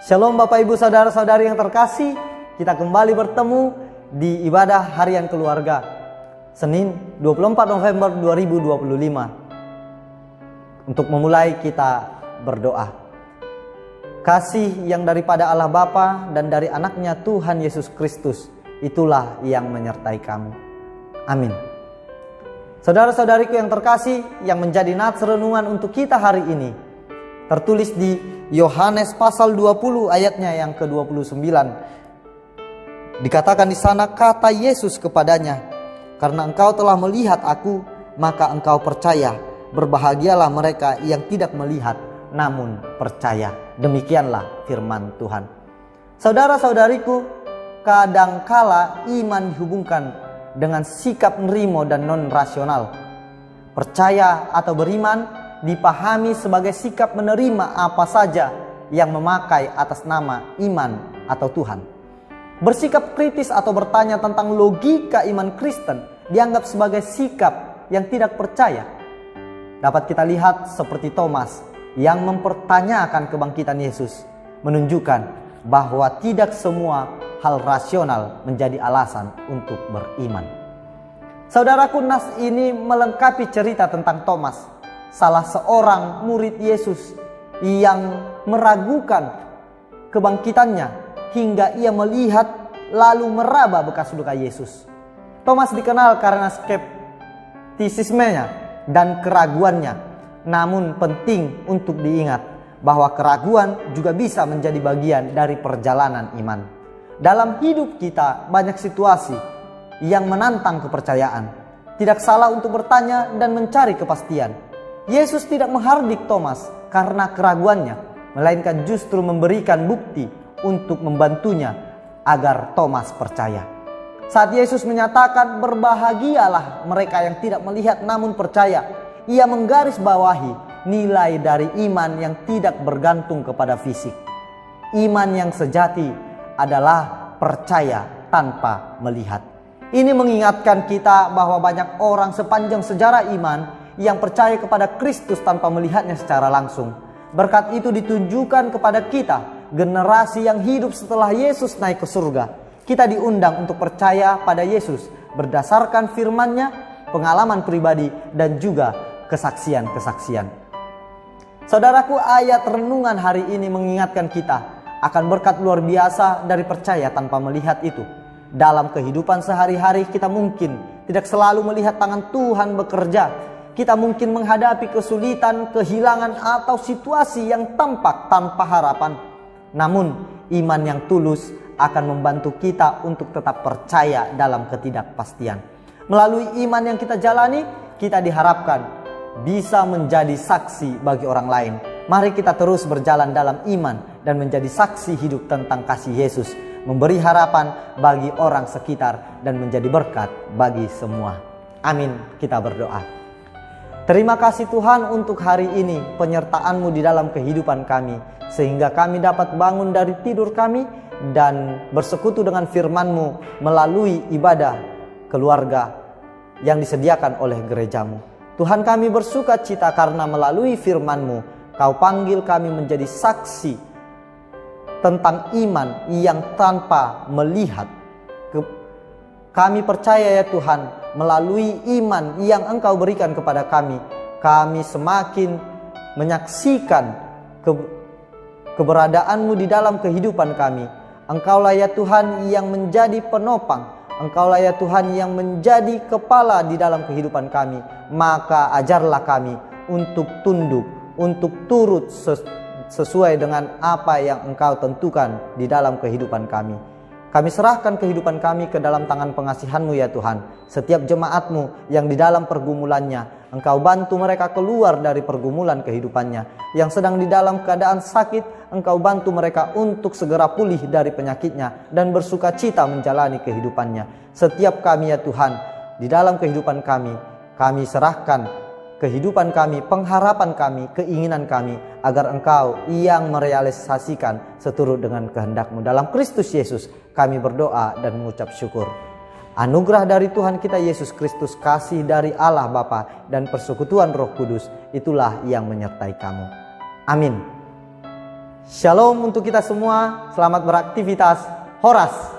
Shalom Bapak Ibu Saudara-saudari yang terkasih, kita kembali bertemu di ibadah harian keluarga Senin 24 November 2025. Untuk memulai kita berdoa. Kasih yang daripada Allah Bapa dan dari anaknya Tuhan Yesus Kristus, itulah yang menyertai kamu. Amin. Saudara-saudariku yang terkasih, yang menjadi nats renungan untuk kita hari ini tertulis di Yohanes pasal 20 ayatnya yang ke-29. Dikatakan di sana, kata Yesus kepadanya, "Karena engkau telah melihat aku, maka engkau percaya. Berbahagialah mereka yang tidak melihat namun percaya." Demikianlah firman Tuhan. Saudara-saudariku, kadangkala iman dihubungkan dengan sikap nerimo dan non-rasional. Percaya atau beriman dipahami sebagai sikap menerima apa saja yang memakai atas nama iman atau Tuhan. Bersikap kritis atau bertanya tentang logika iman Kristen dianggap sebagai sikap yang tidak percaya. Dapat kita lihat seperti Thomas yang mempertanyakan kebangkitan Yesus, menunjukkan bahwa tidak semua hal rasional menjadi alasan untuk beriman. Saudaraku, nas ini melengkapi cerita tentang Thomas, salah seorang murid Yesus yang meragukan kebangkitannya hingga ia melihat lalu meraba bekas luka Yesus. Thomas dikenal karena skeptisismenya dan keraguannya. Namun penting untuk diingat bahwa keraguan juga bisa menjadi bagian dari perjalanan iman. Dalam hidup kita banyak situasi yang menantang kepercayaan. Tidak salah untuk bertanya dan mencari kepastian. Yesus tidak menghardik Thomas karena keraguannya, melainkan justru memberikan bukti untuk membantunya agar Thomas percaya. Saat Yesus menyatakan berbahagialah mereka yang tidak melihat namun percaya, ia menggarisbawahi nilai dari iman yang tidak bergantung kepada fisik. Iman yang sejati adalah percaya tanpa melihat. Ini mengingatkan kita bahwa banyak orang sepanjang sejarah iman yang percaya kepada Kristus tanpa melihatnya secara langsung. Berkat itu ditunjukkan kepada kita, generasi yang hidup setelah Yesus naik ke surga. Kita diundang untuk percaya pada Yesus berdasarkan firman-Nya, pengalaman pribadi, dan juga kesaksian-kesaksian. Saudaraku, ayat renungan hari ini mengingatkan kita akan berkat luar biasa dari percaya tanpa melihat itu. Dalam kehidupan sehari-hari kita mungkin tidak selalu melihat tangan Tuhan bekerja. Kita mungkin menghadapi kesulitan, kehilangan, atau situasi yang tampak tanpa harapan. Namun, iman yang tulus akan membantu kita untuk tetap percaya dalam ketidakpastian. Melalui iman yang kita jalani, kita diharapkan bisa menjadi saksi bagi orang lain. Mari kita terus berjalan dalam iman dan menjadi saksi hidup tentang kasih Yesus, memberi harapan bagi orang sekitar dan menjadi berkat bagi semua. Amin. Kita berdoa. Terima kasih Tuhan untuk hari ini, penyertaan-Mu di dalam kehidupan kami, sehingga kami dapat bangun dari tidur kami dan bersekutu dengan firman-Mu melalui ibadah keluarga yang disediakan oleh gereja-Mu. Tuhan, kami bersuka cita karena melalui firman-Mu, Kau panggil kami menjadi saksi tentang iman yang tanpa melihat. Kami percaya ya Tuhan, melalui iman yang Engkau berikan kepada kami, kami semakin menyaksikan keberadaan-Mu di dalam kehidupan kami. Engkaulah ya Tuhan yang menjadi penopang, Engkaulah ya Tuhan yang menjadi kepala di dalam kehidupan kami. Maka ajarlah kami untuk tunduk, untuk turut sesuai dengan apa yang Engkau tentukan di dalam kehidupan kami. Kami serahkan kehidupan kami ke dalam tangan pengasihan-Mu ya Tuhan. Setiap jemaat-Mu yang di dalam pergumulannya, Engkau bantu mereka keluar dari pergumulan kehidupannya. Yang sedang di dalam keadaan sakit, Engkau bantu mereka untuk segera pulih dari penyakitnya dan bersukacita menjalani kehidupannya. Setiap kami ya Tuhan, di dalam kehidupan kami serahkan kehidupan kami, pengharapan kami, keinginan kami, agar Engkau yang merealisasikan seturut dengan kehendak-Mu. Dalam Kristus Yesus kami berdoa dan mengucap syukur. Anugerah dari Tuhan kita Yesus Kristus, kasih dari Allah Bapa, dan persekutuan Roh Kudus, itulah yang menyertai kamu. Amin. Shalom untuk kita semua, selamat beraktivitas. Horas.